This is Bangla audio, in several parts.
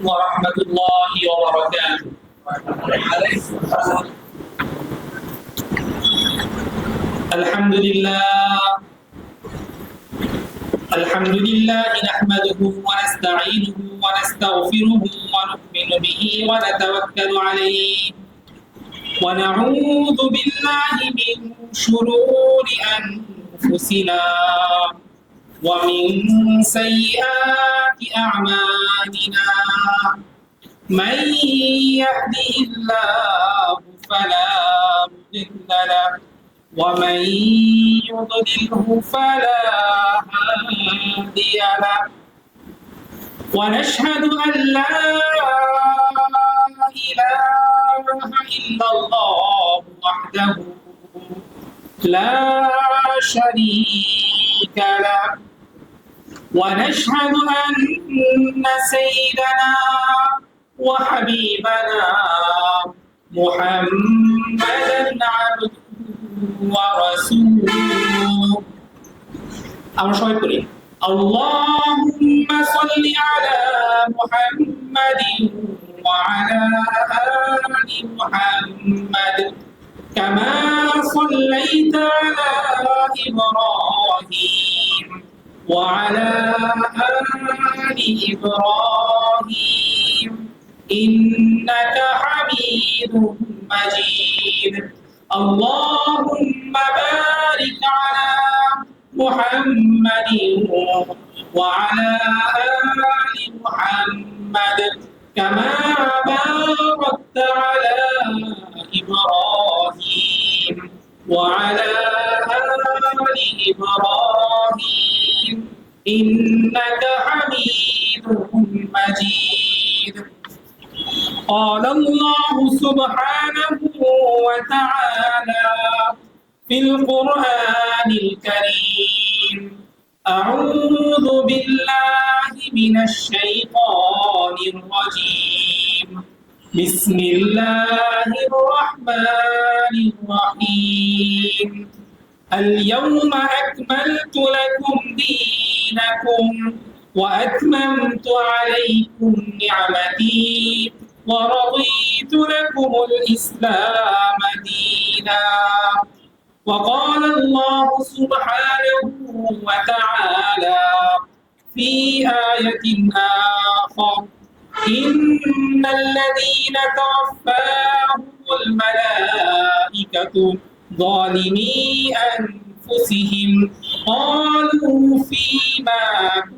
ورحمة الله وبركاته. الحمد لله نحمده ونستعينه ونستغفره ونؤمن به ونتوكل عليه ونعوذ بالله من شرور أنفسنا ومن سيئات أعمالنا من يهده الله فلا مضل له ومن يضلله فلا هادي له ونشهد أن لا إله إلا الله وحده لا شريك له ونشهد أن سيدنا وحبيبنا محمدا عبده ورسوله আমরা সবাই পড়ি اللهم صل على محمد وعلى آل محمد كما صليت على إبراهيم وعلى آل إبراهيم إنك حميد مجيد اللهم بارك على محمد وعلى آل محمد كما باركت على إبراهيم وعلى آل إبراهيم إنك حميد مجيد قال الله سبحانه وتعالى في القرآن الكريم أعوذ بالله من الشيطان الرجيم بسم الله الرحمن الرحيم اليوم أكملت لكم دينكم وأتممت عليكم نعمتي ورضيت لكم الإسلام دينا وقال الله سبحانه وتعالى في آية آخر إن الذين توفاهم الملائكة ظالمي أنفسهم قالوا فيما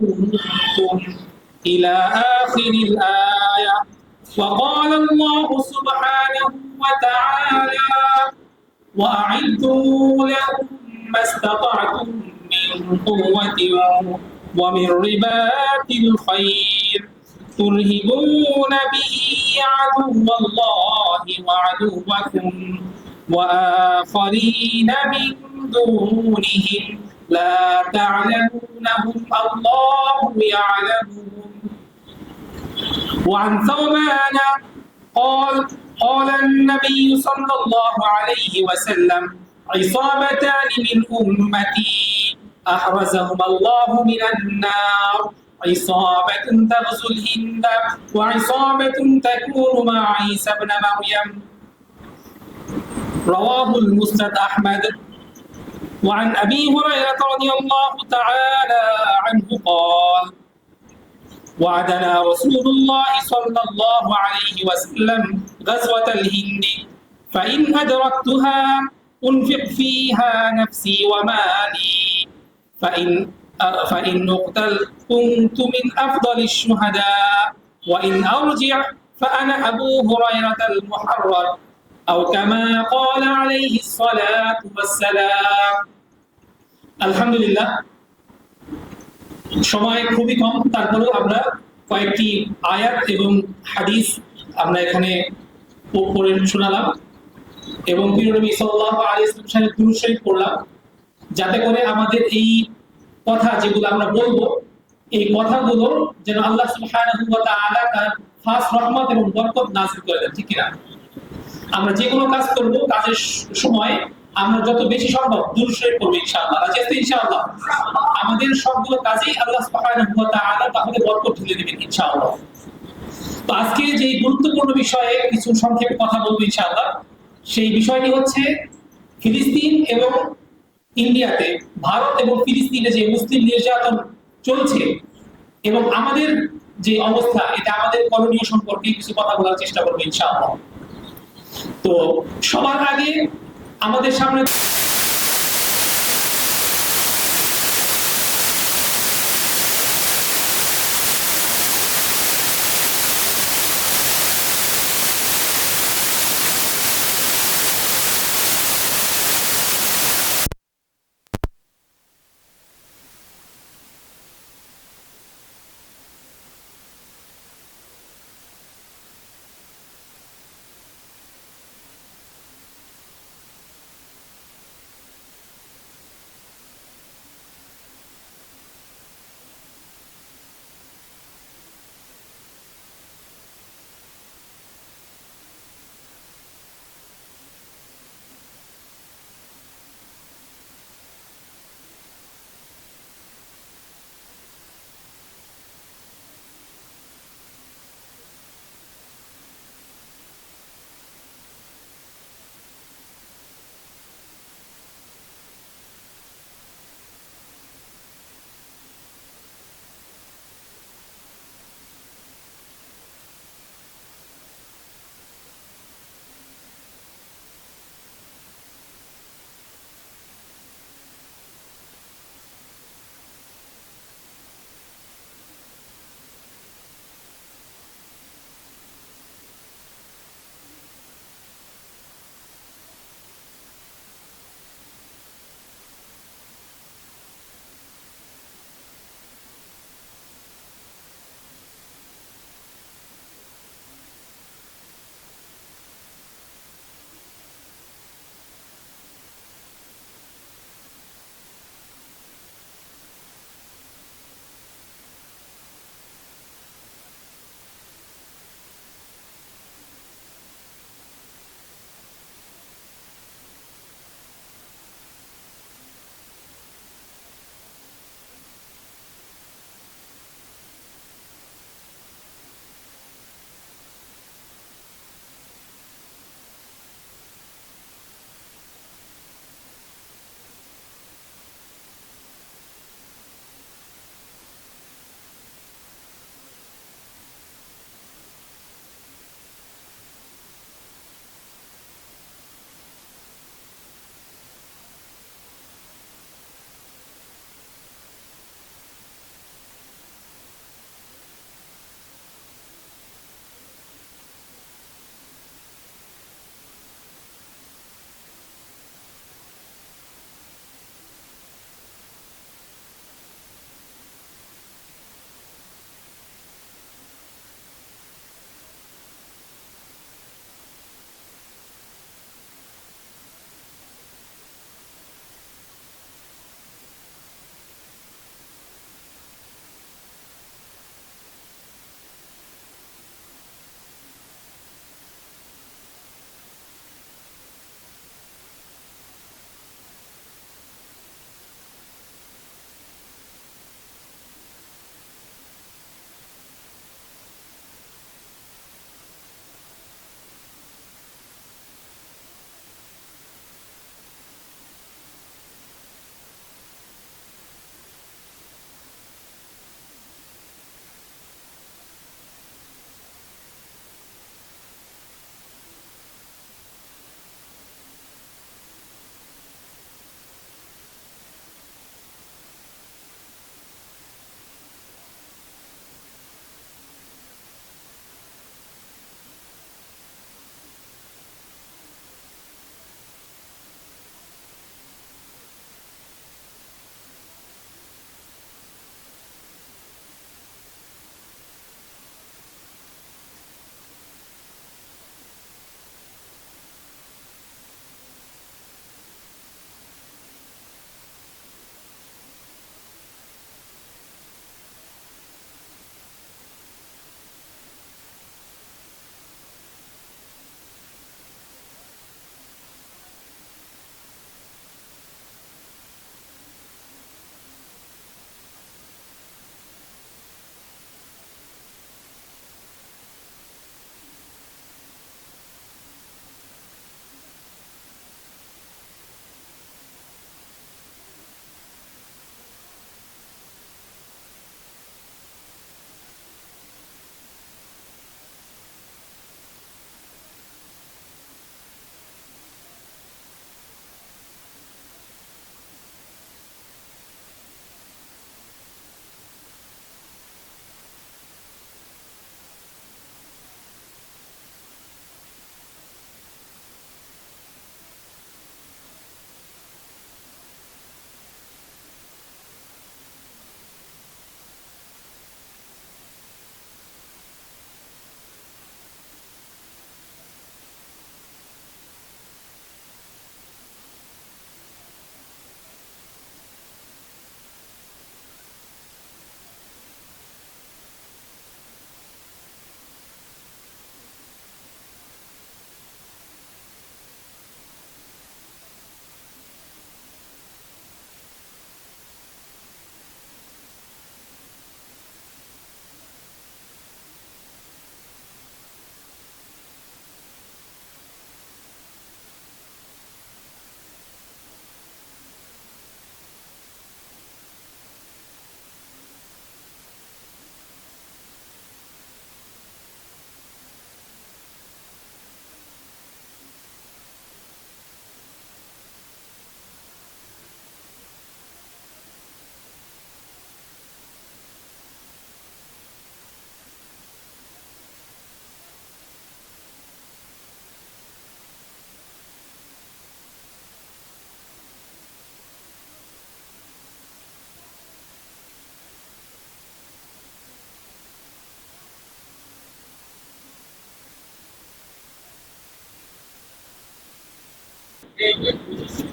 كنتم إلى آخر الآية وقال الله سبحانه وتعالى وأعدوا لهم ما استطعتم من قوة ومن رباط الخير ترهبون به عدو الله وعدوكم وآخرين من دونهم لا تعلمونهم الله يعلمهم وعن ثوبان قال النبي صلى الله عليه وسلم عصابتان من أمتي أحرزهما الله من النار عصابة تغزو الهند وعصابة تكون مع عيسى بن مريم رواه المسند أحمد وعن أبي هريرة رضي الله تعالى عنه قال وعدنا رسول الله صلى الله عليه وسلم غزوة الهند فإن أدركتها أنفق فيها نفسي ومالي فإن أقتل كنت من أفضل الشهداء وإن أرجع فأنا أبو هريرة المحرر أو كما قال عليه الصلاة والسلام الحمد لله সময় খুবই কম তারপরেও আমরা কয়েকটি আয়াত এবং হাদিস আমরা এখানে পড়ে শোনালাম এবং প্রিয় নবী সাল্লাল্লাহু আলাইহি ওয়াসাল্লামের দুরূদ শরীফ পড়লাম যাতে করে আমাদের এই কথা যেগুলো আমরা বলবো এই কথাগুলো যেন আল্লাহ সুবহানাহু ওয়া তাআলা তার খাস রহমত এবং বরকত নাযিল করে দেন ঠিক কিনা আমরা যে কোনো কাজ করব কাজের সময় আমরা যত বেশি সম্ভব দুরূদ শরীফ পড়ব ইনশাআল্লাহ রাজি আছি ইনশাআল্লাহ আমাদের সবগুলো কাজেই আল্লাহ সুবহানাহু ওয়া তাআলা তাহলে বরকত ঢেলে দিবেন ইনশাআল্লাহ তো আজকে যে গুরুত্বপূর্ণ বিষয়ে কিছু সংক্ষেপে কথা বলবো ইনশাআল্লাহ, সেই বিষয়টি হচ্ছে ফিলিস্তিন এবং ইন্ডিয়াতে, ভারত এবং ফিলিস্তিনে যে মুসলিম নির্যাতন চলছে এবং আমাদের যে অবস্থা, এটা আমাদের করণীয় সম্পর্কে কিছু কথা বলার চেষ্টা করবো ইনশাআল্লাহ। তো সবার আগে আমাদের সামনে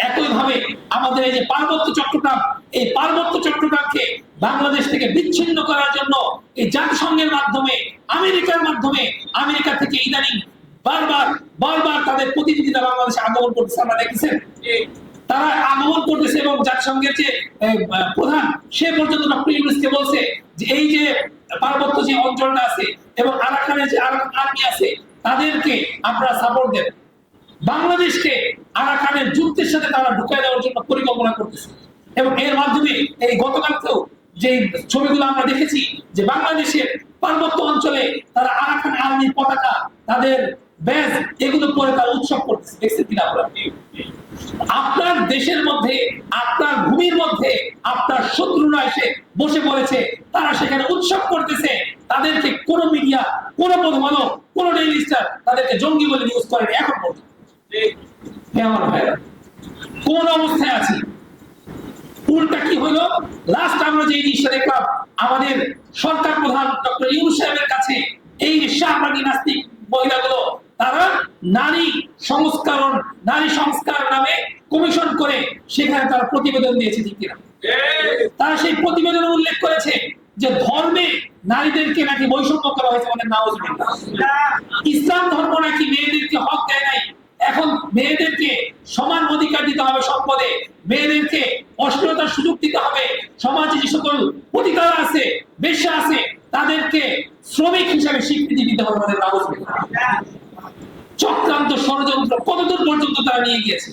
একইভাবে আমাদের এই যে পার্বত্য চট্টগ্রাম, এই পার্বত্য চট্টগ্রামকে বাংলাদেশ থেকে বিচ্ছিন্ন করার জন্য এই জাতিসংঘের মাধ্যমে, আমেরিকার মাধ্যমে, আমেরিকা থেকে ইদানিং বারবার বারবার তাদের প্রতিনিধিরা বাংলাদেশে আগমন করতেছে, আমরা দেখেছেন তারা আগমন করতেছে এবং জাতিসংঘের যে প্রধান সে পর্যন্ত ডক্টর ইউনূসকে বলছে যে এই যে পার্বত্য যে অঞ্চলটা আছে এবং আরাকানের যে আর্মি আছে তাদেরকে আপনারা সাপোর্ট দেন। বাংলাদেশকে আরাকানের যুদ্ধের সাথে তারা ঢুকায় দেওয়ার জন্য পরিকল্পনা করতেছে এবং এর মাধ্যমে এই গতকালকেও যে ছবিগুলো আমরা দেখেছি যে বাংলাদেশের পার্বত্য অঞ্চলে তারা আরাকান আর্মির পতাকা, তাদের ব্যাজ এগুলো পরে তারা উৎসব করতেছে, দেখছেন কিনা আপনারা? আপনার দেশের মধ্যে, আপনার ভূমির মধ্যে আপনার শত্রুরা এসে বসে পড়েছে, তারা সেখানে উৎসব করতেছে, তাদেরকে কোন মিডিয়া, কোন প্রধান, কোন ডেইলি স্টার তাদেরকে জঙ্গি বলে নিউজ করেনি এখন পর্যন্ত। আমার ভাইরা কোন অবস্থায় আছি? উল্টা কি হলো, লাস্ট আমরা যে জিনিসটা দেখলাম, আমাদের সরকার প্রধান ডক্টর ইউনূস সাহেবের কাছে এই শাহবাগী নাস্তিক মহিলাগুলো তারা নারী সংস্কার নামে কমিশন করে সেখানে তারা প্রতিবেদন দিয়েছে, ঠিক কিনা? তারা সেই প্রতিবেদনে উল্লেখ করেছে যে ধর্মে নারীদেরকে নাকি বৈষম্য করা হয়েছে, মানে নাউজুবিল্লাহ। ইসলাম ধর্ম নাকি মেয়েদেরকে হক দেয় নাই, এখন মেয়েদেরকে সমান অধিকার দিতে হবে সম্পদে, মেয়েদেরকে অশ্লীলতার সুযোগ দিতে হবে, সমাজে যে সকল অধিকার আছে, বেশ্যা আছে তাদেরকে শ্রমিক হিসাবে স্বীকৃতি দিতে হবে, আমাদের নাউজুবিল্লাহ। চক্রান্ত ষড়যন্ত্র কতদূর পর্যন্ত তারা নিয়ে গিয়েছে।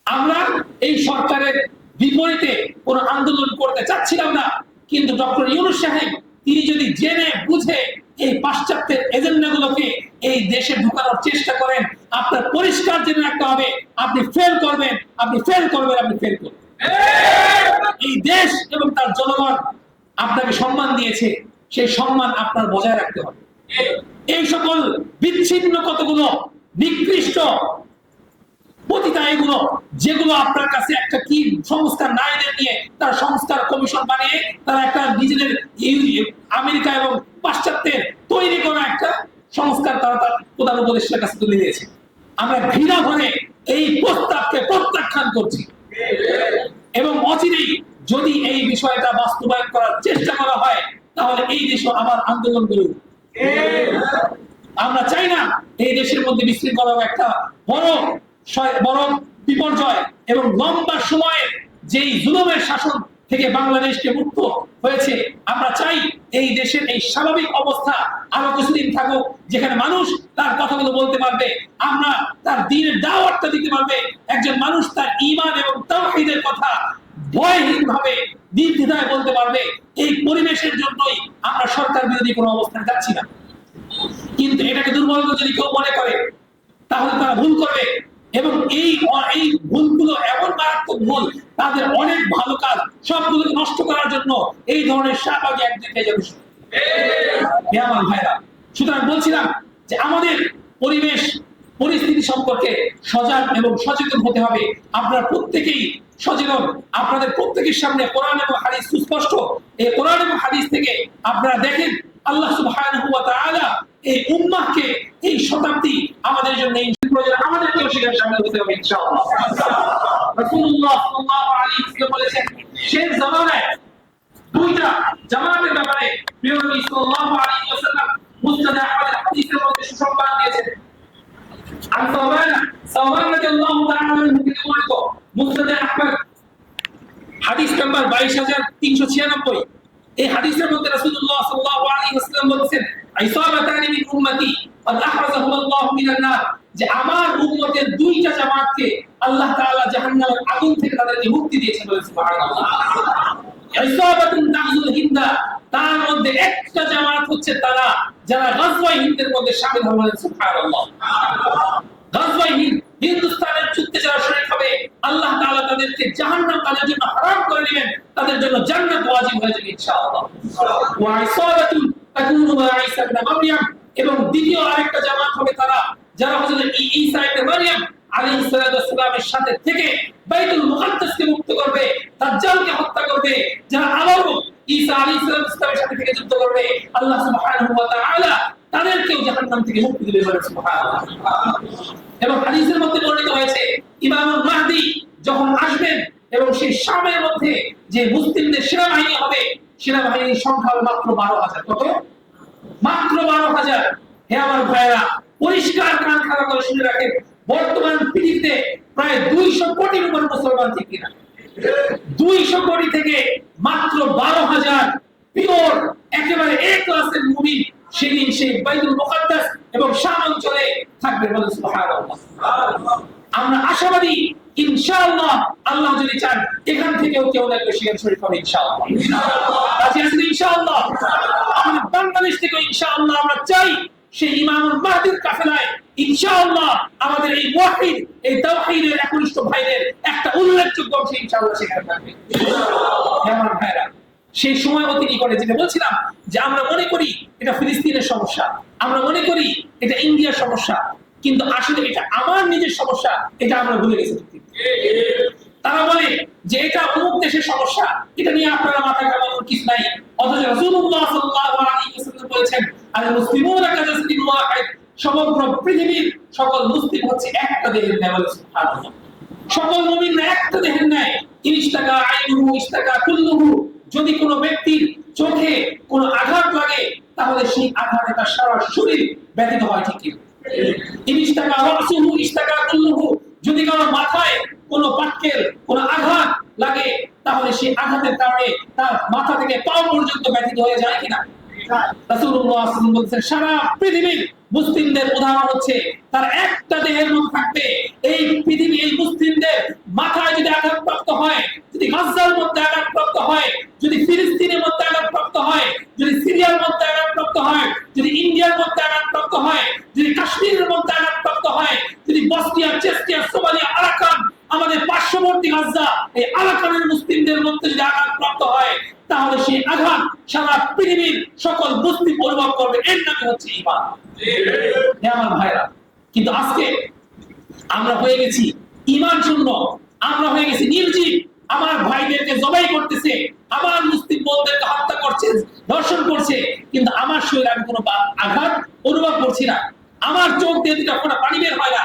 আমরা এই সরকারের বিপরীতে কোন আন্দোলন করতে চাচ্ছিলাম না, কিন্তু ডক্টর ইউনূস সাহেব তিনি যদি জেনে বুঝে এই পাশ্চাত্যের এজেন্ডাগুলোকে এই দেশে ঢুকানোর চেষ্টা করেন, আপনার পরিষ্কার জেনে রাখতে হবে আপনি ফেল করবেন, আপনি ফেল করবেন, আপনি ফেল করবেন। এই দেশ এবং তার জনগণ আপনাকে সম্মান দিয়েছে, সেই সম্মান আপনার বজায় রাখতে হবে। এই সকল বিচ্ছিন্ন কতগুলো নিকৃষ্ট পতিতা এগুলো যেগুলো আপনার কাছে একটা কি সংস্কার নারীদের নিয়ে তার সংস্কার কমিশন বানিয়ে তারা একটা নিজেদের আমেরিকা এবং পাশ্চাত্যের তৈরি করা একটা সংস্কার তারা তার প্রধান উপদেষ্টার কাছে তুলে দিয়েছে। আমরা ঘৃণা ভরে এই প্রস্তাবকে প্রত্যাখ্যান করছি এবং অচিরেই যদি এই বিষয়টা বাস্তবায়ন করার চেষ্টা করা হয় তাহলে এই দেশে আবার আন্দোলন গড়ে উঠবে। আমরা চাই না এই দেশের মধ্যে বিশৃঙ্খলা একটা বড় বিপর্যয় এবং লম্বা সময়ে যেই জুলুমের শাসন থেকে বাংলাদেশকে মুক্ত হয়েছে, আমরা চাই এই দেশের এই স্বাভাবিক অবস্থা আরো কিছুদিন থাকুক, যেখানে মানুষ তার কথাগুলো বলতে পারবে, আমরা তার দ্বীনের দাওয়াতটা দিতে পারবে, একজন মানুষ তার ঈমান এবং তাওহীদের কথা ভয়হীন ভাবে নির্দ্বিধায় বলতে পারবে। এই পরিবেশের জন্যই আমরা সরকার বিরোধী কোনো অবস্থানে যাচ্ছি না। কিন্তু এটাকে দুর্বলতা যদি কেউ মনে করে তাহলে তারা ভুল করবে এবং এই ভুলগুলো এমন মারাত্মক ভুল, তাদের অনেক ভালো কাজ সবগুলোকে নষ্ট করার জন্য এই ধরনের শাহবাগী একদিকে যাবে। আমার ভাইরা, সুতরাং বলছিলাম যে আমাদের পরিবেশ পরিস্থিতি সম্পর্কে সজাগ এবং সচেতন হতে হবে। আপনারা প্রত্যেকেই সচেতন, আপনাদের প্রত্যেকের সামনে কোরআন এবং হাদিস সুস্পষ্ট। এই কোরআন এবং হাদিস থেকে আপনারা দেখেন আল্লাহ সুবহানাহু ওয়া তাআলা এই উম্মাহকে এই শতাব্দী আমাদের জন্য আমাদেরকেও সেখানে শামিল হতে হবে ইনশাআল্লাহ। রাসূলুল্লাহ সাল্লাল্লাহু আলাইহি ওয়াসাল্লাম বলেছেন শেষ জামানায় দুইটা জামাতের ব্যাপারে প্রিয় নবী সাল্লাল্লাহু আলাইহি ওয়াসাল্লাম মুসনাদ আহমদ হাদিসের মধ্যে সুসংবাদ দিয়েছেন। আন সাওবান রাদিয়াল্লাহু তাআলা আনহু থেকে বর্ণিত মুসনাদ আহমদ হাদিস নাম্বার 22396। এই হাদিসের মধ্যে রাসূলুল্লাহ সাল্লাল্লাহু আলাইহি ওয়াসাল্লাম বলেছেন ইসাবাতানি মিন উম্মতি ওয়া আহরাজাহুল্লাহু মিনান নার, যে আমার উম্মতের দুইটা জামাতকে আল্লাহ তাআলা জাহান্নামের আগুন থেকে তাদেরকে মুক্তি দিয়েছেন। বলেন সুবহানাল্লাহ। ইসাবাতুন তাগজুল হিন্দা, তার মধ্যে একটা জামাত হচ্ছে তারা যারা গাজওয়ায়ে হিন্দের মধ্যে শামিল হবে। বলেন সুবহানাল্লাহ। গাজওয়ায়ে হিন্দ, হিন্দুস্তানের যুদ্ধে যারা শরীক হবে আল্লাহ তাআলা তাদেরকে জাহান্নাম তাদের জন্য হারাম করে দিবেন, তাদের জন্য জান্নাত ওয়াজিব হয়ে যাবে ইনশাআল্লাহ। ওয়া ইসাবাতুন তাকুনু মা ঈসা ইবনে মারইয়াম, এবং দ্বিতীয় আরেকটা জামাত হবে তারা যারা হযরত ঈসা ইবনে মারইয়াম আলাইহিস সালাতু ওয়াস সালামের সাথে থেকে বাইতুল মুকাদ্দাসকে মুক্ত করবে, দাজ্জালকে হত্যা করবে, যারা আবারও ঈসা আলাইহিস সালামের সাথে থেকে যুদ্ধ করবে, আল্লাহ সুবহানাহু ওয়া তাআলা তাদেরকেও জাহান্নাম থেকে মুক্তি দিবেন। সুবহানাল্লাহ। এবং হাদিসের মধ্যে বর্ণিত হয়েছে ইমাম মাহদি যখন আসবেন এবং সেই শামের মধ্যে যে মুসলিমদের সেনাবাহিনী হবে, সেনাবাহিনীর সংখ্যা হবে মাত্র 12,000। কত? মাত্র 12,000। হে আমার ভাইরা, পরিষ্কার কান খাড়া করে শুনে রাখেন, বর্তমান পৃথিবীতে প্রায় 200 কোটির উপর মুসলমান, ঠিক কিনা? 200 কোটি থেকে মাত্র 12,000 পিওর একেবারে এ ক্লাসের মুমিন সেদিন সেই বাইতুল মুকাদ্দাস এবং শাম অঞ্চলে থাকবে। বলেন সুবহানাল্লাহ। আমরা আশাবাদী ইনশাআল্লাহ, আল্লাহ যদি চান এখান থেকেও কেউ না কেউ শিয়ার শরীফ হবে ইনশাআল্লাহ। রাজি আছেন ইনশাআল্লাহ? আমাদের বাংলাদেশ থেকে ইনশাআল্লাহ আমরা চাই সেই ইমামুল মাহদির কাফেলায় ইনশাআল্লাহ আমাদের এই মুওয়াহিদ, এই তাওহীদের একনিষ্ঠ ভাইদের একটা উল্লেখযোগ্য অংশ ইনশাআল্লাহ সেখানে থাকবে। আমার ভাইরা, সেই সময় অতিথি করে যেটা বলছিলাম যে আমরা মনে করি এটা ফিলিস্তিনের সমস্যা, আমরা মনে করি এটা ইন্ডিয়ার সমস্যা, কিন্তু আসলে এটা আমার নিজের সমস্যা, এটা আমরা ভুলে গেছি। তারা বলে যে এটা অমুক দেশের সমস্যা, এটা নিয়ে আপনারা মাথা ঘামানোর কিছু নাই। অথচ রাসূলুল্লাহ সাল্লাল্লাহু আলাইহি ওয়াসাল্লাম বলেছেন আল মুসলিমুনা কাজাসদিন ওয়াহিদ, সমগ্র পৃথিবীর সকল মুসলিম হচ্ছে একটা দেহের ন্যায়। সুবহানাল্লাহ। সকল মুমিন একটা দেহের ন্যায়। ইশতাকা আইনুহু ইশতাকা কুল্লুহু, যদি কোনো ব্যক্তির চোখে কোনো আঘাত লাগে তাহলে সেই আঘাতে তার সারা শরীর ব্যথিত হয়, ঠিক কি? ইশতাকা রাসুহু ইশতাকা কুল্লুহু, যদি কারো মাথায় কোনো বাক্যের কোনো আঘাত লাগে তাহলে সেই আঘাতের কারণে তার মাথা থেকে পা পর্যন্ত ব্যথিত হয়ে যায়, কিনা? রাসূলুল্লাহ সাল্লাল্লাহু আলাইহি ওয়াসাল্লাম বলেছেন সারা পৃথিবীর মুসলিমদের উদাহরণ হচ্ছে তার একটা দেহের মধ্যে থাকবে। এই পৃথিবী, এই মুসলিমদের মাথায় যদি আঘাতপ্রাপ্ত হয়, যদি গাজার মধ্যে আঘাতপ্রাপ্ত হয়, যদি ফিলিস্তিনের মধ্যে আঘাতপ্রাপ্ত হয়, যদি সিরিয়ার মধ্যে আঘাতপ্রাপ্ত হয়, যদি ইন্ডিয়ার মধ্যে আঘাতপ্রাপ্ত হয়, যদি কাশ্মীরের মধ্যে আঘাতপ্রাপ্ত হয়, যদি বসনিয়া, চেচনিয়া, সোমালিয়া, আরাকান, আমাদের পার্শ্ববর্তী গাজা, এই আরাকানের মুসলিমদের মধ্যে যদি আঘাতপ্রাপ্ত হয় তাহলে সেই আঘাত সারা পৃথিবীর সকল মুসলিম অনুভব করবে। এর নামই হচ্ছে ঈমান। আমার ভাইরা, কিন্তু আজকে আমরা হয়ে গেছি ঈমান শূন্য, আমরা হয়ে গেছি নির্জীব। আমার ভাইদেরকে জবাই করতেছে, আমার মুসলিম বোনদেরকে হত্যা করছে, ধর্ষণ করছে, কিন্তু আমার শরীরে আমি কোনো আঘাত অনুভব করছি না, আমার চোখ দিয়ে দুটা ফোঁটা পানি বের হয় না।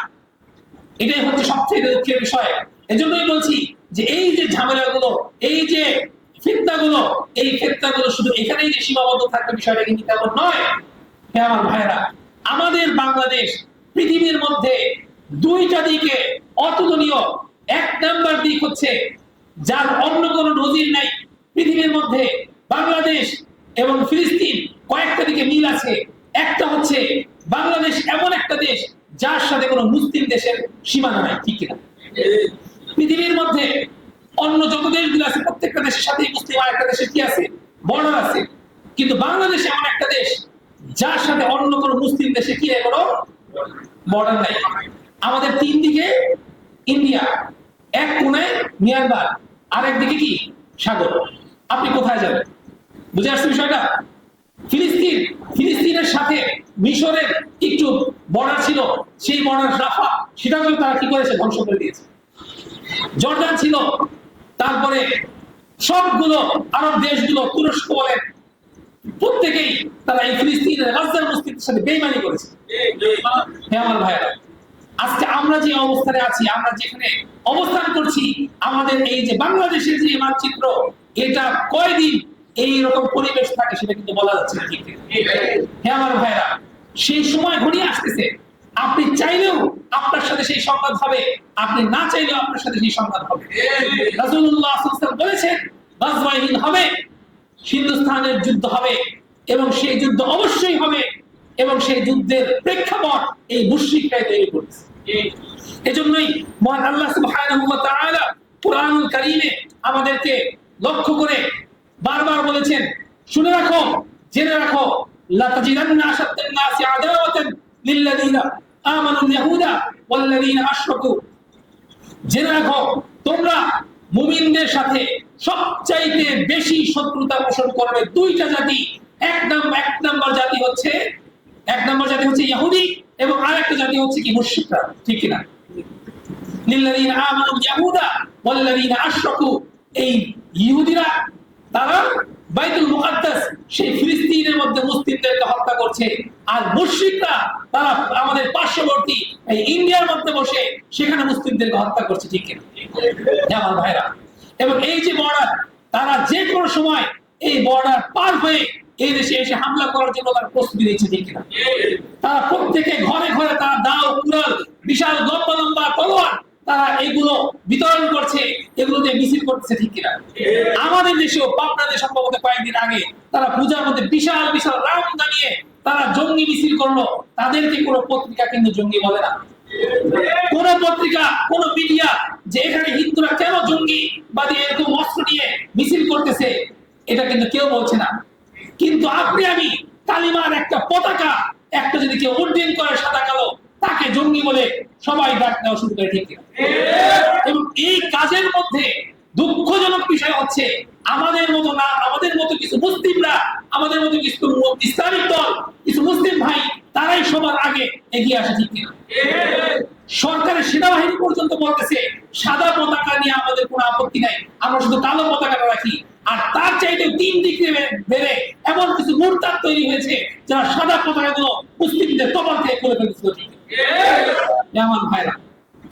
এটাই হচ্ছে সবচেয়ে দুঃখের বিষয়। এজন্যই বলছি যে এই যে ঝামেলাগুলো, এই যে ফিতনাগুলো, এই ফিতনাগুলো শুধু এখানেই যে সীমাবদ্ধ থাকবে বিষয়টা কিন্তু তেমন নয়। হে আমার ভাইরা, আমাদের বাংলাদেশ পৃথিবীর মধ্যে দুইটা দিকে অতুলনীয়। এক নাম্বার দিক হচ্ছে যার অন্য কোনো নজির নাই পৃথিবীর মধ্যে, বাংলাদেশ এবং ফিলিস্তিন কয়েকটা দিকে মিল আছে। একটা হচ্ছে বাংলাদেশ এমন একটা দেশ যার সাথে কোনো মুসলিম দেশের সীমানা নাই, ঠিক কিনা? পৃথিবীর মধ্যে অন্য যত দেশগুলো আছে প্রত্যেকটা দেশের সাথে মুসলিম আরেকটা দেশের কি আছে? বর্ডার আছে। কিন্তু বাংলাদেশ এমন একটা দেশ যার সাথে অন্য কোনো মুসলিম দেশে কি কোনো বর্ডার নাই। আমাদের তিন দিকে ইন্ডিয়া, এক কোণায় মিয়ানমার, আর একদিকে কি সাগর। আপনি কোথায় যাবেন? বুঝে আসছে বিষয়টা? ফিলিস্তিন, ফিলিস্তিনের সাথে মিশরের একটু বর্ডার ছিল, সেই বর্ডার রাফা, সেটাও তারা কি করেছে? ধ্বংস করে দিয়েছে। জর্ডান ছিল, তারপরে সবগুলো আরব দেশগুলো, তুরস্ক বলেন, প্রত্যেকেই তারা এই ফিলিস্তিনের গাজার মুসলিমদের সাথে বেইমানি করেছে। হ্যাঁ আমার ভাইরা, আজকে আমরা যে অবস্থানে আছি, আমরা যেখানে অবস্থান করছি, আমাদের এই যে বাংলাদেশের যে মানচিত্র, এটা কয়দিন এই রকম পরিবেশ থাকে সেটা কিন্তু বলা যাচ্ছে না, ঠিক? হ্যাঁ আমার ভাইরা, সেই সময় ঘনিয়ে আসতেছে। আপনি চাইলেও আপনার সাথে সেই সংঘাত হবে, আপনি না চাইলেও আপনার সাথে সেই সংঘাত হবে। রাসূলুল্লাহ সাল্লাল্লাহু আলাইহি ওয়াসাল্লাম বলেছেন গাজওয়ায়ে হিন্দ হবে, হিন্দুস্তানের যুদ্ধ হবে, এবং সেই যুদ্ধ অবশ্যই হবে, এবং সেই যুদ্ধের প্রেক্ষাপট এই মুশরিকরাই তৈরি করেছে। এজন্যই মহান আল্লাহ সুবহানাহু ওয়া তাআলা কুরআনুল কারীমে আমাদেরকে লক্ষ্য করে বারবার বলেছেন, শুনে রাখো, জেনে রাখো, লা তাজিদান্না আশাদ্দান নাসি আদাওয়াতান লিল্লাযীনা আমানুল ইয়াহুদা ওয়াল্লাযীনা আশরাকু। জেনে রাখো, তোমরা মুমিনদের সাথে সবচাইতে বেশি শত্রুতা পোষণ করবে দুইটা জাতি। এক নাম্বার জাতি হচ্ছে ইহুদি, এবং আরেকটা জাতি হচ্ছে কি? মুশরিকরা, ঠিক কি না? লিল্লাযীনা আমানুল ইয়াহুদা ওয়াল্লাযীনা আশরাকু, এই ইহুদিরা তারা বাইতুল মুকাদ্দাস সেই ফিলিস্তিনের মধ্যে মুসলিমদেরকে হত্যা করছে, আর মুশরিকরা তারা আমাদের পার্শ্ববর্তী এই ইন্ডিয়ার মধ্যে বসে সেখানে মুসলিমদেরকে হত্যা করছে, ঠিক কিনা আমার ভাইরা? এবং এই যে বর্ডার, তারা যে কোনো সময় এই বর্ডার পার হয়ে এই দেশে এসে হামলা করার জন্য তারা প্রস্তুতি নিচ্ছে, ঠিক কিনা? তারা প্রত্যেকে ঘরে ঘরে তারা দাও, কুড়াল, বিশাল লম্বা লম্বা তলোয়ার তারা এগুলো বিতরণ করছে, এগুলো দিয়ে মিছিল করতেছে, ঠিক কিনা? আমাদের দেশেও পাবনাতে সম্ভবত কয়েকদিন আগে তারা পূজার মধ্যে বিশাল বিশাল রাম দাঁড়িয়ে তারা জঙ্গি মিছিল করলো। তাদেরকে কোনো পত্রিকা কিন্তু জঙ্গি বলে না, কোন পত্রিকা, কোন মিডিয়া যে এখানে হিন্দুরা কেন জঙ্গি বা এরকম অস্ত্র নিয়ে মিছিল করতেছে এটা কিন্তু কেউ বলছে না। কিন্তু আপনি আমি কালিমার একটা পতাকা একটা যদি কেউ উড্ডীন করে সাদা কালো, তাকে জঙ্গি বলে সবাই ডাক দেওয়া শুরু করে, ঠিক কিনা? এবং এই কাজের মধ্যে দুঃখজনক বিষয় হচ্ছে আমাদের মতো না, আমাদের মতো কিছু মুসলিমরা, আমাদের মতো কিছু ইসলামিক দল, কিছু মুসলিম ভাই তারাই সবার আগে এগিয়ে আসে, ঠিক কিনা? সরকারের সেনাবাহিনী পর্যন্ত বলতেছে সাদা পতাকা নিয়ে আমাদের কোনো আপত্তি নাই, আমরা শুধু কালো পতাকাটা রাখি। আর তার চাইতে 3 দিকে বেড়ে এমন কিছু মুরতাদ তৈরি হয়েছে যারা সাদা পতাকাগুলো মুসলিমদের কপাল থেকে খুলে ফেলছিল, ঠিক আমার ভাইরা।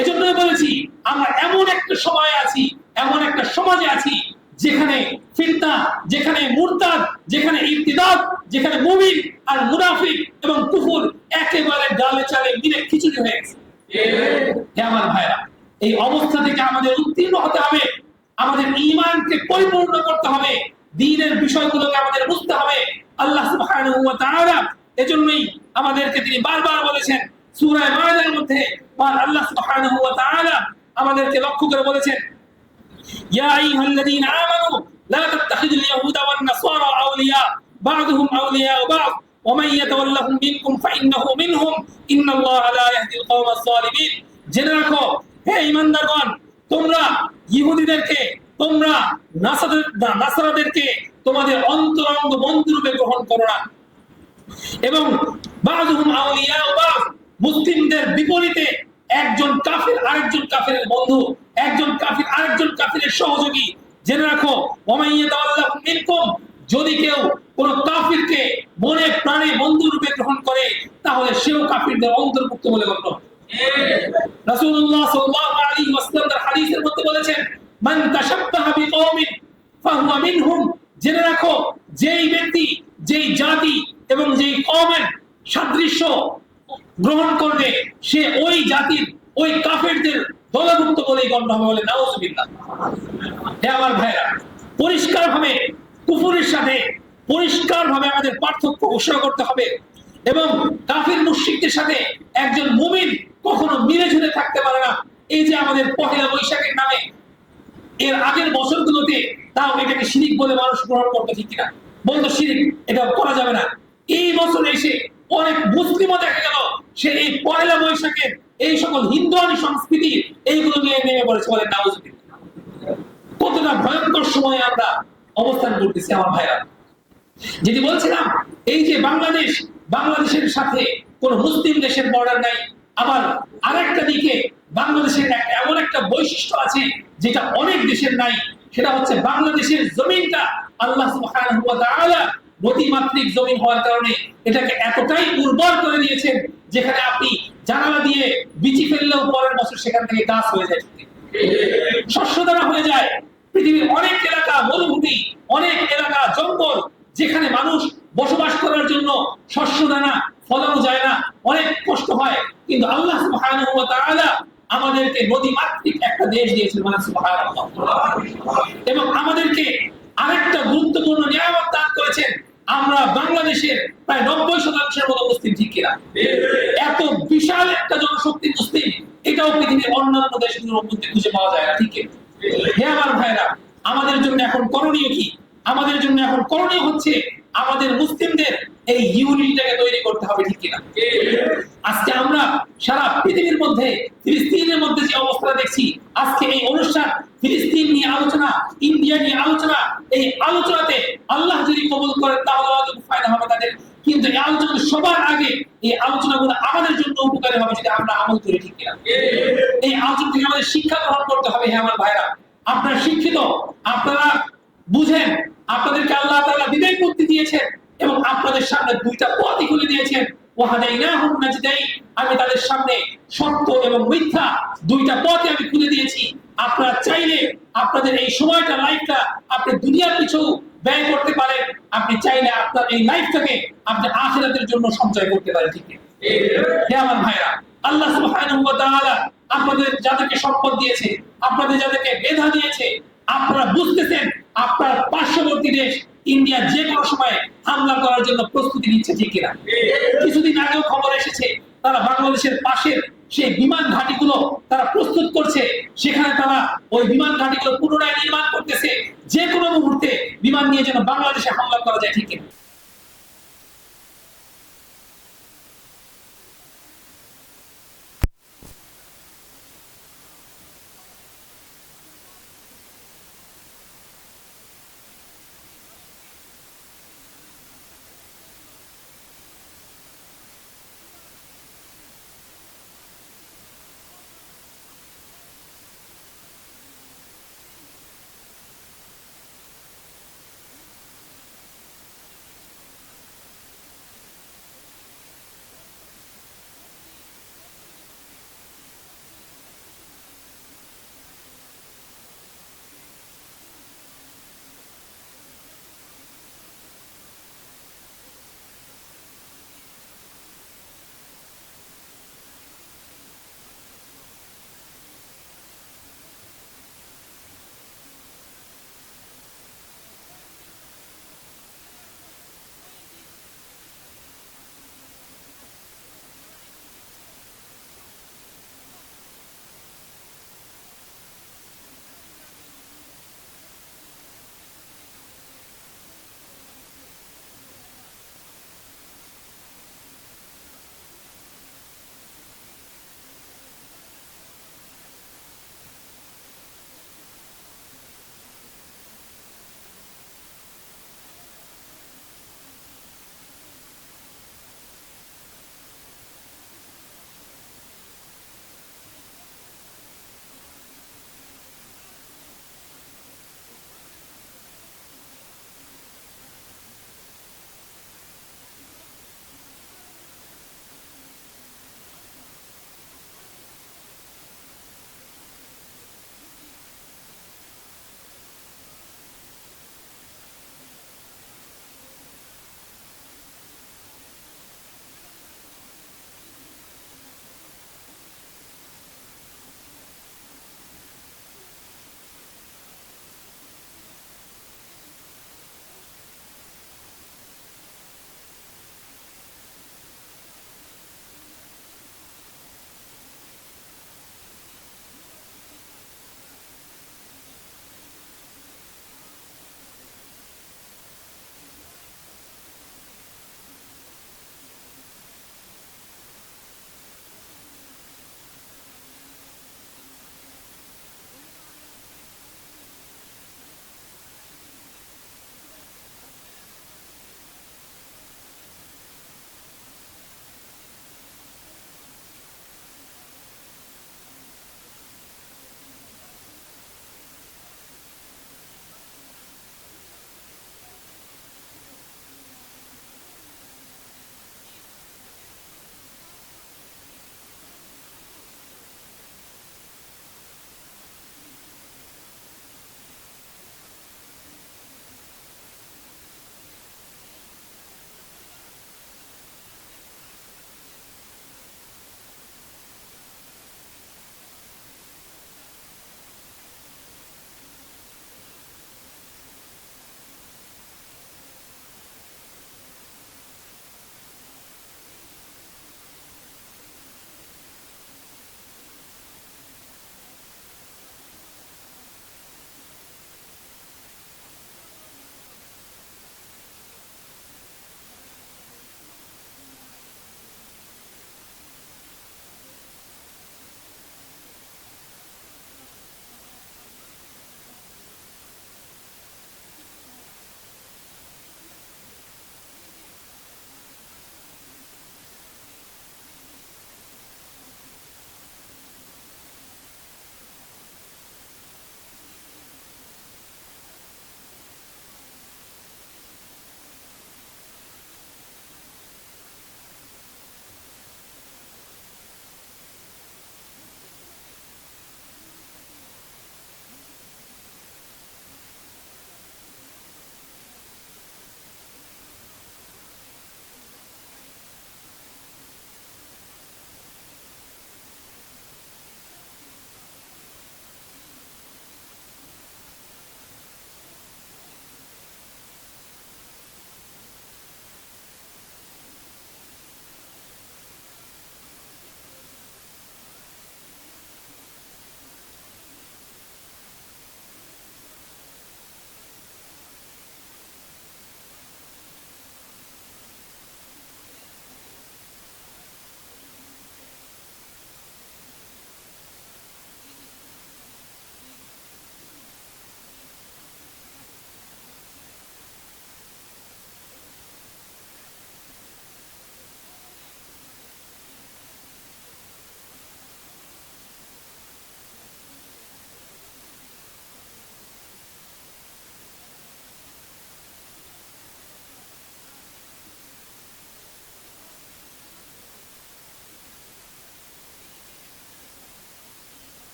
এজন্যই বলেছি আমরা এমন একটা সময় আছি, এমন একটা সমাজে আছি যেখানে ফিতনা, যেখানে মুরতাদ, যেখানে ইরতিদাদ, যেখানে মুমিন আর মুনাফিক এবং কুফর একেবারে গালে চালে মিলে খিচুড়ি হয়ে গেছে। আমার ভাইরা, এই অবস্থা থেকে আমাদের উত্তীর্ণ হতে হবে, আমাদের ঈমানকে পরিপূর্ণ করতে হবে, দ্বীনের বিষয়গুলোকে আমাদের বুঝতে হবে। আল্লাহ সুবহানাহু ওয়া তাআলা এজন্যই আমাদেরকে তিনি বারবার বলেছেন সূরা মাইদার মধ্যে, আল্লাহ সুবহানাহু ওয়া তাআলা আমাদেরকে লক্ষ্য করে বলেছেন, ইয়া আইয়ুহাল্লাযীনা আমানু লা তাত্তাখিযুল ইয়াহুদা ওয়ান নাসারা আউলিয়া বা'দুহুম আউলিয়া বা'দ ওয়া মান ইয়াতাওয়াল্লাহুম মিনকুম ফাইন্নাহু মিনহুম ইন্নাল্লাহা লা ইয়াহদিল কওমাস যালিমিন। জেনে রাখো হে ঈমানদারগণ, তোমরা ইহুদিদেরকে, তোমরা নাসারাদেরকে তোমাদের অন্তরঙ্গ বন্ধুরূপে গ্রহণ করো না, এবং বা'দুহুম আউলিয়া বা'দ, মুসলিমদের বিপরীতে একজন কাফির আরেকজন কাফিরের বন্ধু, একজন কাফির আরেকজন কাফিরের সহযোগী। জেনে রাখো ওয়া মান ইয়াতাওয়াল্লাহুম মিনকুম, যদি কেউ কোন কাফিরকে মনে প্রাণে বন্ধু রূপে গ্রহণ করে তাহলে সেও কাফিরদের অন্তর্ভুক্ত বলে গণ্য হবে। রাসূলুল্লাহ সাল্লাল্লাহু আলাইহি ওয়াসাল্লাম তার হাদিসের মধ্যে বলেছেন, মান তাশাব্বাহা বিকওমিন ফাহুয়া মিনহুম। জেনে রাখো যেই ব্যক্তি, যেই জাতি এবং যেই কওমের সাদৃশ্য গ্রহণ করবে সে ওই জাতির, ওই কাফেরদের দলভুক্ত বলেই গণ্য হবে, বলে নাউযুবিল্লাহ। হে আমার ভাইরা, পরিষ্কারভাবে কুফরের সাথে পরিষ্কারভাবে আমাদের পার্থক্য ঘোষণা করতে হবে, এবং কাফির মুশরিকদের সাথে একজন মুমিন কখনো মিলে ঝুলে থাকতে পারে না। এই যে আমাদের পহেলা বৈশাখের নামে এর আগের বছরগুলোতে তাও এটাকে শিরিক বলে মানুষ গ্রহণ করতে, ঠিক কিনা? বলতো শিরিক, এটা করা যাবে না। এই বছর এসে অনেক মুসলিমও দেখা গেল সে এই পহেলা বৈশাখের এই সকল হিন্দুয়ানি সংস্কৃতি এইগুলো নিয়ে নেমে পড়েছে, বলে নাউযুবিল্লাহ। কতটা ভয়ঙ্কর সময়ে আমরা অবস্থান করতেছি আমার ভাইরা। যেটি বলছিলাম, এই যে বাংলাদেশ, বাংলাদেশের সাথে কোন মুসলিম দেশের বর্ডার নাই, আবার আরেকটা দিকে বাংলাদেশের এমন একটা বৈশিষ্ট্য আছে যেটা অনেক দেশের নাই, সেটা হচ্ছে বাংলাদেশের জমিনটা আল্লাহ সুবহানাহু ওয়া তাআলা নদীমাতৃক জমিন হওয়ার কারণে এটাকে এতটাই উর্বর করে দিয়েছেন যেখানে আপনি জানালা দিয়ে বিচি ফেললেও পরের বছর সেখান থেকে গাছ হয়ে যায়, শস্যদানা হয়ে যায়। পৃথিবীর অনেক এলাকা মরুভূমি, অনেক এলাকা জঙ্গল, যেখানে মানুষ বসবাস করার জন্য শস্যদানা ফলানো যায় না, অনেক কষ্ট হয়, কিন্তু আল্লাহ সুবহানাহু ওয়া তাআলা আমাদেরকে নদীমাতৃক একটা দেশ দিয়েছেন, মানে সুবহানাল্লাহ। এবং আমাদেরকে আরেকটা গুরুত্বপূর্ণ নিয়ামত দান করেছেন, আমরা বাংলাদেশের প্রায় 90% মতো মুসলিম, ঠিক কিনা? এত বিশাল একটা জনশক্তি মুসলিম, এটাও পৃথিবীর অন্যান্য দেশগুলোর মধ্যে খুঁজে পাওয়া যায় না, ঠিক কিনা? হে আমার ভাইরা, আমাদের জন্য এখন করণীয় কি? আমাদের জন্য এখন করণীয় হচ্ছে আমাদের মুসলিমদের এই ইউনিটিটাকে তৈরি করতে হবে, ঠিক কিনা? আজকে আমরা সারা পৃথিবীর মধ্যে ফিলিস্তিনের মধ্যে যে অবস্থা দেখছি, আজকে এই অনুষ্ঠান ফিলিস্তিন নিয়ে আলোচনা, ইন্ডিয়া নিয়ে আলোচনা, এই আলোচনাতে আল্লাহ যদি কবুল করেন তাহলে আমাদের ফায়দা হবে তাদের, কিন্তু এই আলোচনা সবার আগে এই আলোচনাগুলো আমাদের জন্য উপকারী হবে যদি আমরা আমল করি, ঠিক কিনা? এই আলোচনা থেকে আমাদের শিক্ষা গ্রহণ করতে হবে। হে আমার ভাইরা, আপনারা শিক্ষিত, আপনারা বুঝেন আপনাদেরকে আল্লাহ তাআলা বিবেক বুদ্ধি দিয়েছেন এবং আপনাদের সামনে দুইটা পথই খুলে দিয়েছেন। ওয়াহাদাইনাহুম নাজদাইন, আমি তাদের সামনে সত্য এবং মিথ্যা দুইটা পথই আমি খুলে দিয়েছি। আপনারা চাইলে আপনাদের এই সময়টা লাইফটা আপনি দুনিয়ার পিছু ব্যয় করতে পারেন, আপনি চাইলে আপনার এই লাইফটাকে আপনি আখিরাতের জন্য সঞ্চয় করতে পারেন। ঠিক আছে হে আমার ভাইরা, আল্লাহ সুবহানাহু ওয়া তাআলা আপনাদের যাদেরকে সম্পদ দিয়েছে, আপনাদের যাদেরকে মেধা দিয়েছে, আপনারা বুঝতেছেন আপনার পার্শ্ববর্তী দেশ ইন্ডিয়া যে কোনো সময় হামলা করার জন্য প্রস্তুতি নিচ্ছে, ঠিক কিনা? কিছুদিন আগেও খবর এসেছে তারা বাংলাদেশের পাশের সেই বিমান ঘাঁটিগুলো তারা প্রস্তুত করছে, সেখানে তারা ওই বিমান ঘাঁটিগুলো পুনরায় নির্মাণ করতেছে, যে কোনো মুহূর্তে বিমান নিয়ে যেন বাংলাদেশে হামলা করা যায়, ঠিক কিনা?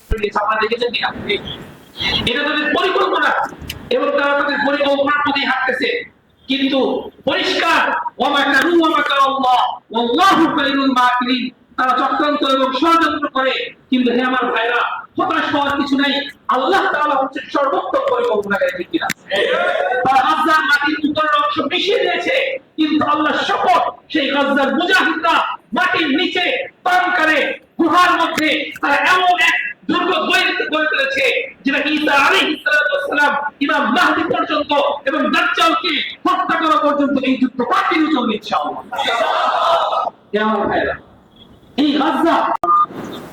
আপনারা দেখেছেন কিনা? এটা তাদের পরিকল্পনা এবং তারা তাদের পরিকল্পনার মধ্যে হাঁটতেছে, কিন্তু পরিষ্কার ওয়ামাকারু ওয়ামাকারাল্লাহ ওয়াল্লাহু খায়রুল মাকিরিন। তারা চক্রান্ত এবং ষড়যন্ত্র করে, কিন্তু হে আমার ভাইরা, হতাশ হওয়ার কিছু নাই। আল্লাহ তাআলা হচ্ছেন সর্বোত্তম পরিকল্পনাকারী। ঠিক কিনা? তারা গাজার মাটির উপরের অংশ মিশিয়ে দিয়েছে, কিন্তু আল্লাহ শপথ, সেই গাজার মুজাহিদরা মাটির নিচে পানকারে গুহার মধ্যে তারা এমন এক দুর্গ গড়ে তুলেছে, যেটা ঈসা আলাইহিস সালাম ইমাম মাহদী পর্যন্ত এবং দাজ্জালকে হত্যা করা পর্যন্ত এই যুদ্ধ কন্টিনিউ চলবে ইনশাআল্লাহ। হে আমার ভাইরা, এই গাজা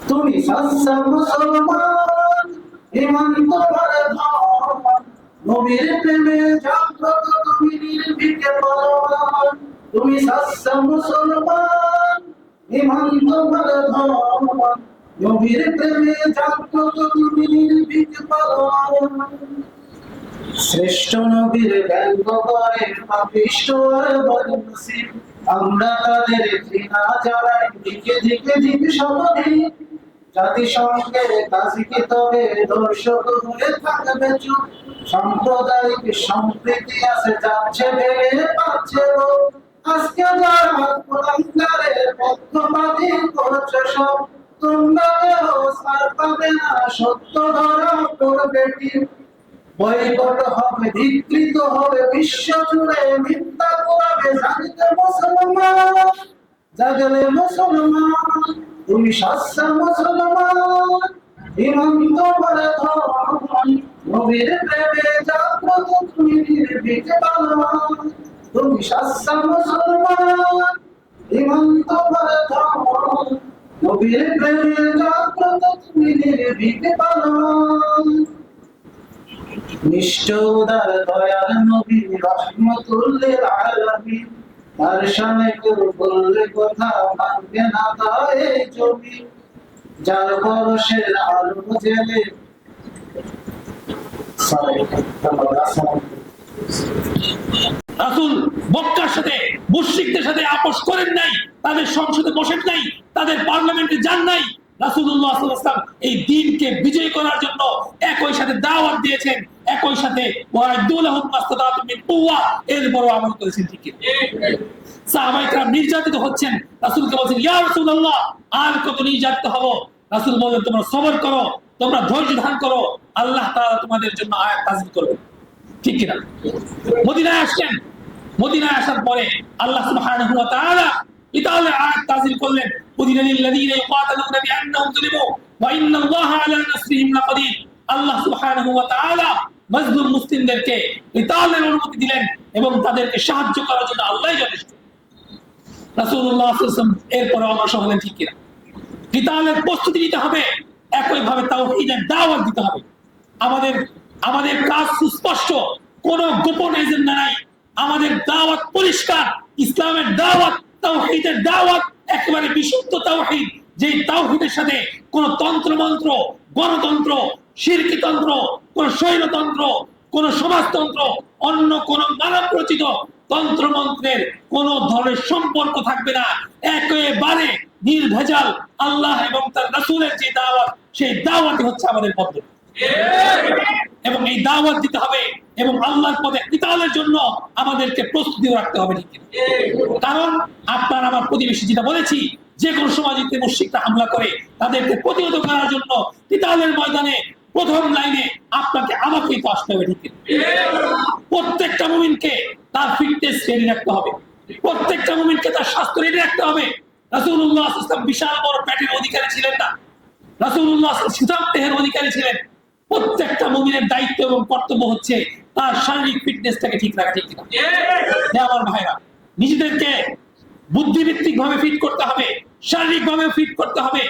তুমি সচ্চা মুসলমান, ইমান তোমার ধন, নবীর প্রেমে জাগ্রত তুমি নির্ভীকে পালন। তুমি সচ্চা মুসলমান, ইমান তোমার ধন, নবীর প্রেমে জাগ্রত তুমি নির্ভীকে পালন। শ্রেষ্ঠ নবীর ব্যঙ্গ করে পাপিষ্ঠ আর বদনসিব, আমরা তাদের ঘৃণা জানাই দিকে দিকে দিক সমাধিক। জাতিসংঘের কাছে কি তবে দর্শক হয়ে থাকবে চুপ? সাম্প্রদায়িক সম্প্রীতি আছে যাচ্ছে ভেঙে পাচ্ছে লোক। আজকে যারা কোরআনের পক্ষপাতী করছে সব, তোমরা কেউ ছাড় পাবে না, সত্য ধরা পড়বে ঠিক। বয়কট হবে, বিকৃত হবে বিশ্ব জুড়ে, মিথ্যা করাবে জাগতে মুসলমান, জাগলে মুসলমান। তুমি সচ্চা মুসলমান, ইমান তোমার ধন, নবীর প্রেমে জাগ্রত তুমি নির্ভীক পালন। তুমি সচ্চা মুসলমান, ইমান তোমার ধন, নবীর প্রেমে জাগ্রত তুমি নির্ভীক পালন। নিষ্ঠুর দয়ার নবী রহমতুল লিল আলামিন, তার শানে কেউ বললে কথা মানবে না তাই জমি। যার পরশের আলো জেলে রাসূল মক্কার সাথে মুশরিকদের সাথে আপোষ করেন নাই, তাদের সংসদে বসেন নাই, তাদের পার্লামেন্টে যান নাই। রাসূলুল্লাহ সাল্লাল্লাহু আলাইহি ওয়াসাল্লাম এই দ্বীনকে বিজয় করার জন্য একই সাথে দাওয়াত দিয়েছেন, একই সাথে ওয়াইদুলাহুম মাস্তাতাতুম মিন কুওয়া, এরপরও আমল করেছেন। ঠিক কি? সাহাবায়ে কেরাম নির্যাতিত হচ্ছেন, রাসূলকে বলছেন ইয়া রাসূলুল্লাহ আর কত নির্যাতিত হব? রাসূল বলেন তোমরা সবর করো, তোমরা ধৈর্য ধারণ করো, আল্লাহ তাআলা তোমাদের জন্য আয়াত নাযিল করবেন। ঠিক কি না? মদিনায় আসলেন, মদিনায় আসার পরে আল্লাহ সুবহানাহু ওয়া তাআলা ইতালে আয়াত নাযিল করলেন, উযিনা লিল্লাযীনা ইউকাতালুনা বিআন্নাহুম যুলিমু ওয়া ইন্নাল্লাহা আলা নাসরিহিম লাকাদির। আল্লাহ সুবহানাহু ওয়া তাআলা মাজলুম মুসলিমদেরকে ইতালের অনুমতি দিলেন এবং তাদেরকে সাহায্য করার জন্য আল্লাহই যথেষ্ট। রাসূলুল্লাহ সাল্লাল্লাহু আলাইহি ওয়াসাল্লাম এরপরে অগ্রসর হলেন। ঠিক কিনা? ইতালের প্রস্তুতি নিতে হবে, একই ভাবে তাওহীদের দাওয়াত দিতে হবে। আমাদের কাজ সুস্পষ্ট, কোন গোপন এজেন্ডা নাই। আমাদের দাওয়াত পরিষ্কার, ইসলামের দাওয়াত, তাওহীদের দাওয়াত, একেবারে বিশুদ্ধ তাওহীদ, যে তাওহীদের সাথে কোন তন্ত্রমন্ত্র, গণতন্ত্র, শিরকিতন্ত্র, কোন স্বৈরতন্ত্র, কোন সমাজতন্ত্র, অন্য কোন মানব রচিত তন্ত্রমন্ত্রের কোন ধরনের সম্পর্ক থাকবে না। একেবারে নির্ভেজাল আল্লাহ এবং তার রাসূলের যে দাওয়াত, সেই দাওয়াতই হচ্ছে আমাদের পদ্ধতি। এবং এই দাওয়াত দিতে হবে এবং আল্লাহর পথে কিতালের জন্য আমাদেরকে প্রস্তুতি রাখতে হবে। ঠিক কারণ আপনার আমার প্রতিবেশী, যেটা বলেছি, যে কোন সময় যদি মুশরিকরা হামলা করে তাদেরকে প্রতিহত করার জন্য কিতালের ময়দানে প্রথম লাইনে আপনাকে আমাকেই তো আসতে হবে। ঠিক প্রত্যেকটা মুমিনকে তার ফিটনেস রেডি রাখতে হবে, প্রত্যেকটা মুমিনকে তার স্বাস্থ্য রেডি রাখতে হবে। রাসূলুল্লাহ সাল্লাল্লাহু আলাইহি ওয়াসাল্লাম বিশাল বড় পেটের অধিকারী ছিলেন না, রাসূলুল্লাহ সুঠাম দেহের অধিকারী ছিলেন। প্রত্যেকটা মুমিনের দায়িত্ব এবং কর্তব্য হচ্ছে তার শারীরিক ফিটনেসটাকে ঠিক রাখা। ঠিক না আমার ভাইরা? নিজেদেরকে বুদ্ধিভিত্তিক ভাবে ফিট করতে হবে, শারীরিক ভাবে ফিট করতে হবে,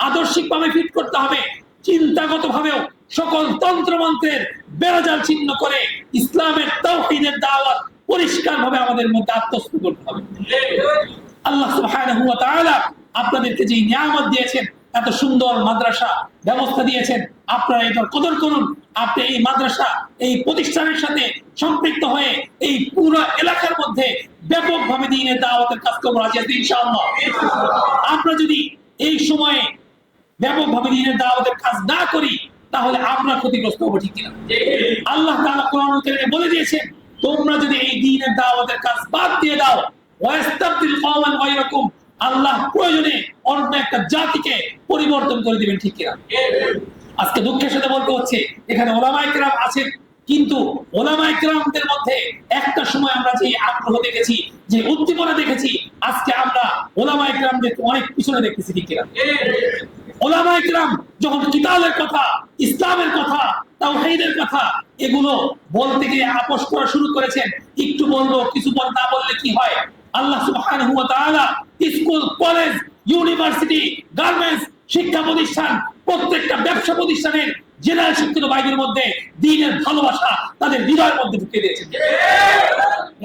আদর্শিক ভাবে ফিট করতে হবে, চিন্তাগত ভাবেও সকল তন্ত্রমন্ত্রের বেড়াজাল ছিন্ন করে ইসলামের তাওহীদের দাওয়াত পরিষ্কার ভাবে আমাদের মধ্যে আত্মস্থ করতে হবে। আল্লাহ সুবহানাহু ওয়া তাআলা আপনাদেরকে যে নিয়ামত দিয়েছেন, এত সুন্দর মাদ্রাসা ব্যবস্থা দিয়েছেন, আপনারা এটার কদর করুন। আপনি এই মাদ্রাসা, এই প্রতিষ্ঠানের সাথে সম্পৃক্ত হয়ে এই পুরো এলাকার মধ্যে ব্যাপকভাবে দ্বীনের দাওয়াতের কাজ করব ইনশাআল্লাহ। আমরা যদি এই সময়ে ব্যাপকভাবে দ্বীনের দাওয়াতের কাজ না করি তাহলে আমরা ক্ষতিগ্রস্ত হবো, ঠিক কিনা? আল্লাহ তাআলা কোরআনুল কারীমে বলে দিয়েছেন, তোমরা যদি এই দ্বীনের দাওয়াতের কাজ বাদ দিয়ে দাও, ওয়াস্তাবদিল কওমান গায়রাকুম, আল্লাহ প্রয়োজনে অন্য একটা জাতিকে পরিবর্তন করে দিবেন, ঠিক কিনা? আজকে দুঃখের সাথে বলতে হচ্ছে এখানে ওলামায়ে কেরাম আছেন, কিন্তু ওলামায়ে কেরামদের মধ্যে একটা সময় আমরা যে আগ্রহ দেখেছি, যে উদ্দীপনা দেখেছি, আজকে আমরা ওলামায়ে কেরামদের অনেক পিছনে দেখতেছি, ঠিক কিনা? ওলামায়ে কেরাম যখন কিতাবের কথা, ইসলামের কথা, তাওহীদের কথা এগুলো বলতে গিয়ে আপোষ করা শুরু করেছেন। একটু বলবো, কিছু না বললে কি হয়? আল্লাহ সুবহানাহু ওয়া তাআলা স্কুল, কলেজ, ইউনিভার্সিটি, গার্মেন্টস, শিক্ষা প্রতিষ্ঠান, প্রত্যেকটা ব্যবসা প্রতিষ্ঠানের জেনারেল শিক্ষিত ভাইদের মধ্যে দ্বীনের ভালোবাসা তাদের হৃদয়ের মধ্যে ঢুকে দিয়েছেন।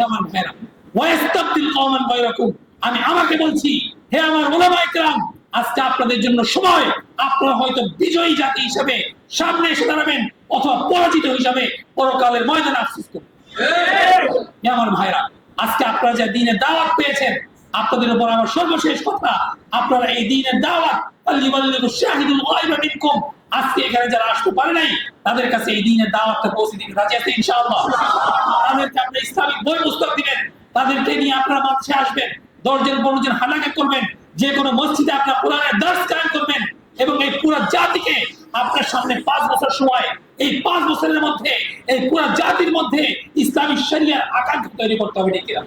আমার ভাইরা, ওয়াস্তাবদিল কওমান গায়রাকুম, আমি আমাকে বলছি, হে আমার ওলামায়ে কেরাম, আজকে আপনাদের জন্য সময়, আপনারা হয়তো বিজয়ী জাতি হিসেবে সামনে এসে দাঁড়াবেন অথবা পরাজিত হিসেবে পরকালের ময়দানে আফসোস করবেন। আমার ভাইরা, আজকে আপনারা যে দ্বীনের দাওয়াত পেয়েছেন, আপনাদের উপর আমার সর্বশেষ কথা, আপনারা এই দ্বীনের দাওয়াত আল্লিমাল্লিগু শাহিদুল গায়বা মিনকুম, আজকে এখানে যারা আসতে পারে নাই তাদের কাছে এই দ্বীনের দাওয়াতটা পৌঁছে দিতে রাজি আছেন ইনশাআল্লাহ? তাদেরকে আপনি ইসলামিক বই পুস্তক দিবেন, তাদেরকে নিয়ে আপনারা মাঝে আসবেন, 10 জন 15 জন হালাকা করবেন, যে কোনো মসজিদে আপনারা কোরআনের দার্স কায়েম করবেন, এবং এই পুরো জাতিকে আপনার সামনে 5 বছর সময়, এই 5 বছরের মধ্যে এই পুরো জাতির মধ্যে ইসলামী শরিয়ার আকাঙ্ক্ষা তৈরি করতে হবে, ঠিক কিনা?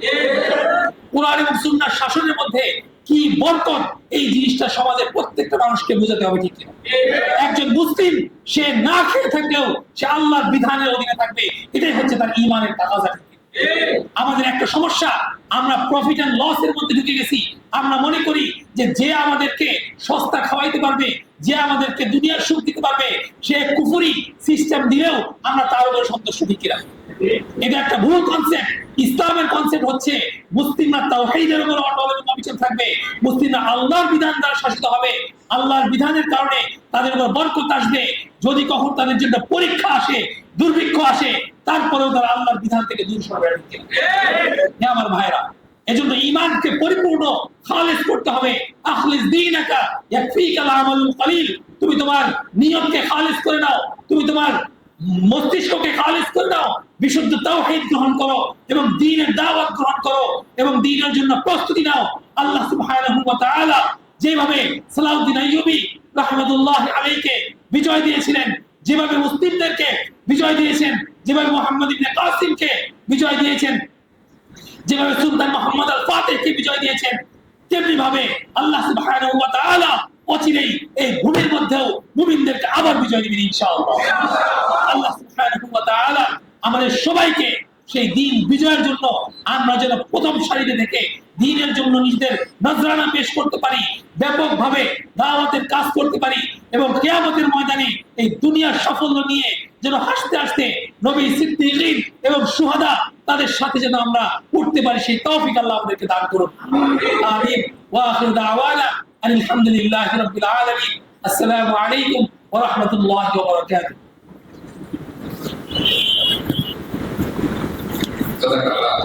কোরআন এবং সুন্নাহর শাসনের মধ্যে কি বরকত, এই জিনিসটা সমাজের প্রত্যেকটা মানুষকে বোঝাতে হবে, ঠিক কিনা? একজন মুসলিম সে না খেয়ে থাকলেও সে আল্লাহর বিধানের অধীনে থাকবে, এটাই হচ্ছে তার ঈমানের তাকাজা। আমাদের একটা সমস্যা, আমরা প্রফিট এন্ড লস এর মধ্যে ঢুকে গেছি। আমরা মনে করি যে আমাদেরকে সস্তা খাওয়াইতে পারবে, যে আমাদেরকে দুনিয়ার সুখ দিতে পারবে, সে কুফরি সিস্টেম দিলেও আমরা তার উপর সন্তুষ্ট, ঠিক কিনা? এটা একটা ভুল কনসেপ্ট। ইসলামের কনসেপ্ট হচ্ছে মুসলিমরা তাওহীদের উপর অটল এবং অবিচল থাকবে, মুসলিমরা আল্লাহর বিধান দ্বারা শাসিত হবে, আল্লাহর বিধানের কারণে তাদের উপর বরকত আসবে। যদি কখন তাদের জন্য পরীক্ষা আসে, দুর্ভিক্ষ আসে, তারপরেও তারা আল্লাহর বিধান থেকে দূর সরবে, ঠিক কিনা? আমার ভাইরা, এজন্য ঈমানকে পরিপূর্ণ খালিস করতে হবে। আখলিস দীনাকা ইয়াকফিকাল আমালুল কলিল, তুমি তোমার নিয়তকে খালিস করে নাও, তুমি তোমার মস্তিষ্ককে খালিস করে নাও, বিশুদ্ধ তাওহীদ গ্রহণ করো এবং দ্বীনের দাওয়াত গ্রহণ করো এবং দ্বীনের জন্য প্রস্তুতি নাও। আল্লাহ সুবহানাহু ওয়া তাআলা যেভাবে সালাউদ্দিন আইয়ুবী রাহমাতুল্লাহি আলাইহিকে বিজয় দিয়েছিলেন, যেভাবে মুসলিমদেরকে বিজয় দিয়েছেন, যেভাবে মুহাম্মদ ইবনে কাসিমকে বিজয় দিয়েছেন, যেভাবে সুলতান মুহাম্মদ আল ফাতিহকে বিজয় দিয়েছেন, তেমনি ভাবে আল্লাহ সুবহানাহু ওয়া তাআলা অচিরেই এই ভূমির মধ্যেও মুমিনদেরকে আবার বিজয় দিবেন ইনশাআল্লাহ। আল্লাহ সুবহানাহু ওয়া তাআলা আমাদের সবাইকে সেই দিন বিজয়ের জন্য আমরা যেন প্রথম সারিতে থেকে দ্বীনের জন্য নিজেদের নজরানা পেশ করতে পারি, ব্যাপকভাবে দাওয়াতের কাজ করতে পারি, এবং কিয়ামতের ময়দানে এই দুনিয়ার সাফল্য নিয়ে যেন হাসতে হাসতে নবী, সিদ্দিকীন এবং শুহাদা তাদের সাথে যেন আমরা উঠতে পারি, সেই তৌফিক আল্লাহ আমাদেরকে দান করুন। আমিন। ওয়া আখিরু দাওয়ানা আলহামদুলিল্লাহি রাব্বিল আলামিন। আসসালামু আলাইকুম ওয়া রাহমাতুল্লাহি ওয়া বারাকাতুহু। Katakanlah,